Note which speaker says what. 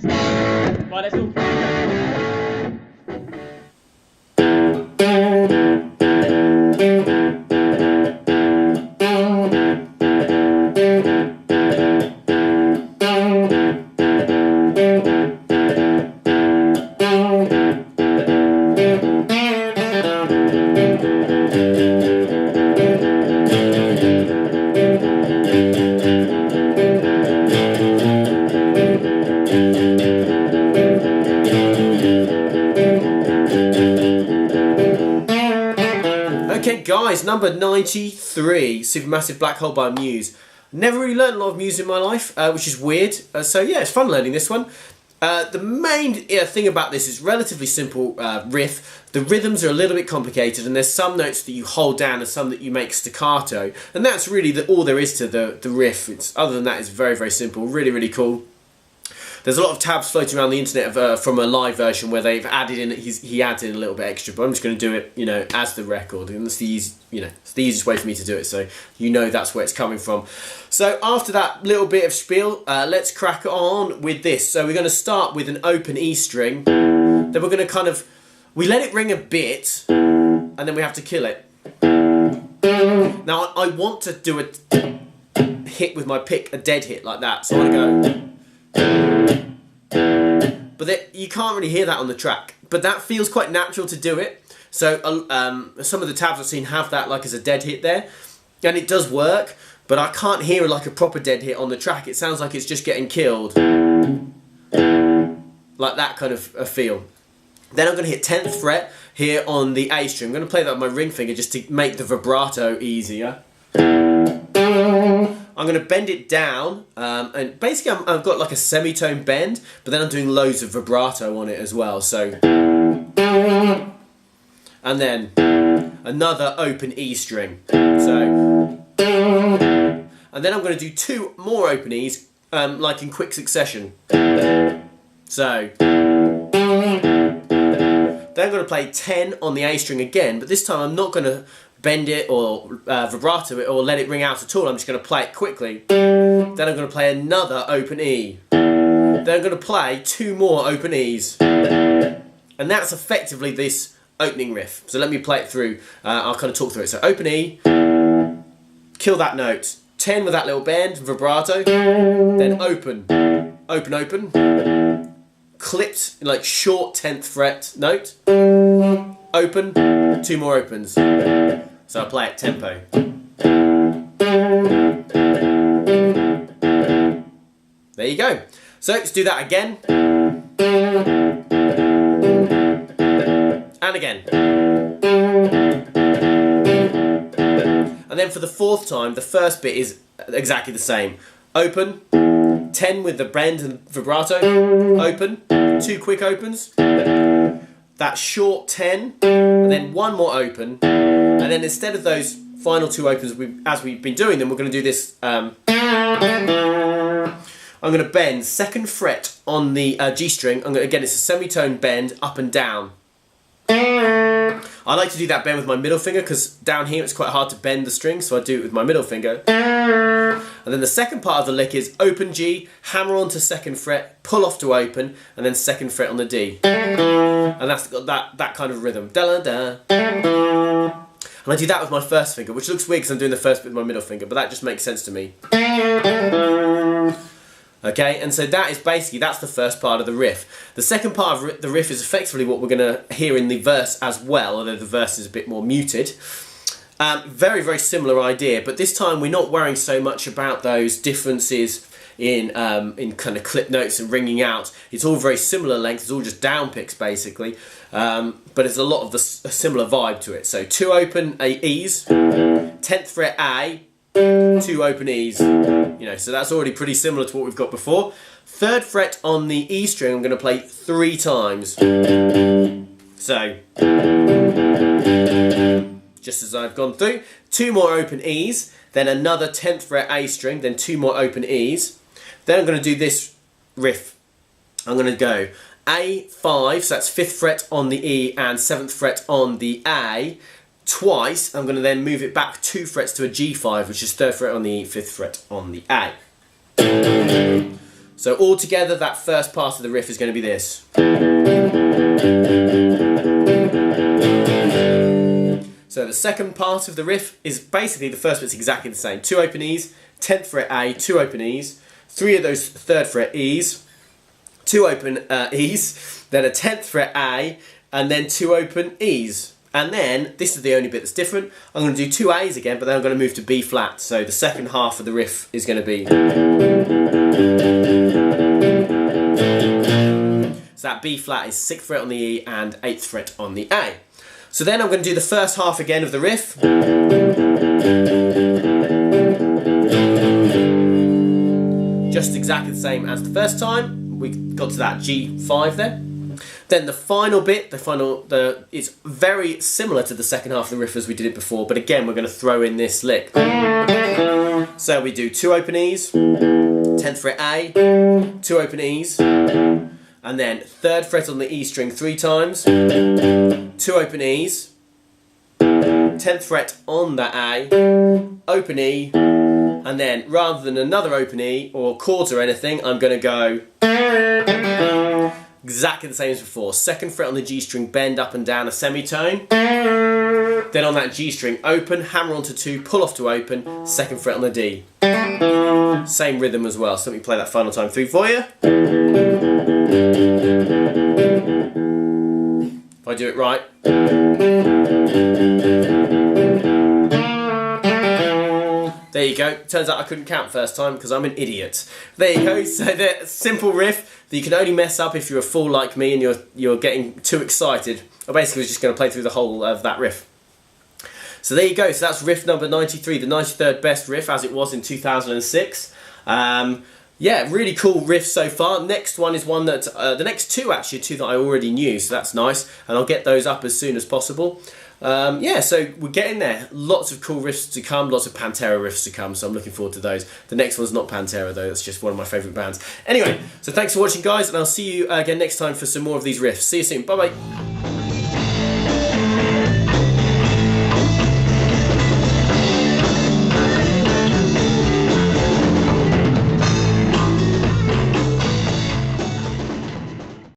Speaker 1: Right, let's all
Speaker 2: Okay guys, number 93, Supermassive Black Hole by Muse. Never really learned a lot of Muse in my life, which is weird. So yeah, it's fun learning this one. The main thing about this is relatively simple riff. The rhythms are a little bit complicated, and there's some notes that you hold down and some that you make staccato. And that's really all there is to the riff. Other than that, it's very, very simple. Really, really cool. There's a lot of tabs floating around the internet from a live version where they've added in, he adds in a little bit extra, but I'm just going to do it, as the record, and it's the easiest way for me to do it, so that's where it's coming from. So after that little bit of spiel, let's crack on with this. So we're going to start with an open E string, then we're going to we let it ring a bit, and then we have to kill it. Now I want to do a hit with my pick, a dead hit like that, so I'm going to go. But you can't really hear that on the track, but that feels quite natural to do it. So some of the tabs I've seen have that like as a dead hit there, and it does work, but I can't hear like a proper dead hit on the track. It sounds like it's just getting killed, like that kind of a feel. Then I'm going to hit 10th fret here on the A string. I'm going to play that with my ring finger just to make the vibrato easier. I'm going to bend it down, and basically I've got like a semitone bend, but then I'm doing loads of vibrato on it as well. So, and then another open E string. So, and then I'm going to do 2 more open E's, like in quick succession. So, then I'm going to play 10 on the A string again, but this time I'm not going to bend it or vibrato it or let it ring out at all. I'm just going to play it quickly. Then I'm going to play another open E. Then I'm going to play 2 more open E's. And that's effectively this opening riff. So let me play it through. I'll kind of talk through it. So open E, kill that note. 10 with that little bend, vibrato. Then open, open, open. Clipped, like short 10th fret note. Open, 2 more opens. So I'll play it tempo. There you go. So let's do that again. And again. And then for the 4th time, the first bit is exactly the same. Open, 10 with the bend and vibrato. Open, 2 quick opens. That short 10, and then 1 more open, and then instead of those final 2 opens, as we've been doing them, we're going to do this. I'm going to bend 2nd fret on the G string. Again, it's a semitone bend up and down. I like to do that bend with my middle finger because down here it's quite hard to bend the string, so I do it with my middle finger. And then the second part of the lick is open G, hammer onto 2nd fret, pull off to open, and then 2nd fret on the D. And that's got that kind of rhythm. Da da. And I do that with my first finger, which looks weird because I'm doing the first bit with my middle finger, but that just makes sense to me. Okay, and so that is basically, that's the first part of the riff. The second part of the riff is effectively what we're going to hear in the verse as well, although the verse is a bit more muted. Very, very similar idea, but this time we're not worrying so much about those differences in kind of clip notes and ringing out. It's all very similar length, it's all just down picks basically, but it's a lot of a similar vibe to it. So 2 open E's, 10th fret A, 2 open E's, so that's already pretty similar to what we've got before. 3rd fret on the E string I'm going to play 3 times. So, just as I've gone through, 2 more open E's, then another 10th fret A string, then 2 more open E's. Then I'm going to do this riff. I'm going to go A5, so that's 5th fret on the E and 7th fret on the A, twice. I'm going to then move it back 2 frets to a G5, which is 3rd fret on the E, 5th fret on the A. So all together, that first part of the riff is going to be this. So the second part of the riff is basically the first bit's exactly the same. 2 open E's, 10th fret A, 2 open E's, 3 of those 3rd fret E's, 2 open E's, then a 10th fret A, and then 2 open E's. And then, this is the only bit that's different, I'm going to do 2 A's again, but then I'm going to move to B flat. So the second half of the riff is going to be... So that B flat is 6th fret on the E and 8th fret on the A. So then I'm going to do the first half again of the riff. Just exactly the same as the first time. We got to that G5 there. Then the final bit, it's very similar to the second half of the riff as we did it before, but again we're going to throw in this lick. So we do 2 open E's, 10th fret A, 2 open E's, and then 3rd fret on the E string 3 times, 2 open E's, 10th fret on the A, open E, and then rather than another open E or chords or anything, I'm going to go exactly the same as before. 2nd fret on the G string, bend up and down a semitone. Then on that G string, open, hammer onto 2, pull off to open, 2nd fret on the D. Same rhythm as well. So let me play that final time through for you. If I do it right. There you go. Turns out I couldn't count first time because I'm an idiot. There you go. So the simple riff that you can only mess up if you're a fool like me and you're getting too excited. I basically was just going to play through the whole of that riff. So there you go. So that's riff number 93, the 93rd best riff as it was in 2006. Yeah, really cool riff so far. Next one is one that, the next two actually are 2 that I already knew, so that's nice. And I'll get those up as soon as possible. Yeah, so we're getting there. Lots of cool riffs to come, lots of Pantera riffs to come, so I'm looking forward to those. The next one's not Pantera though, that's just one of my favourite bands. Anyway, so thanks for watching guys, and I'll see you again next time for some more of these riffs. See you soon, bye bye.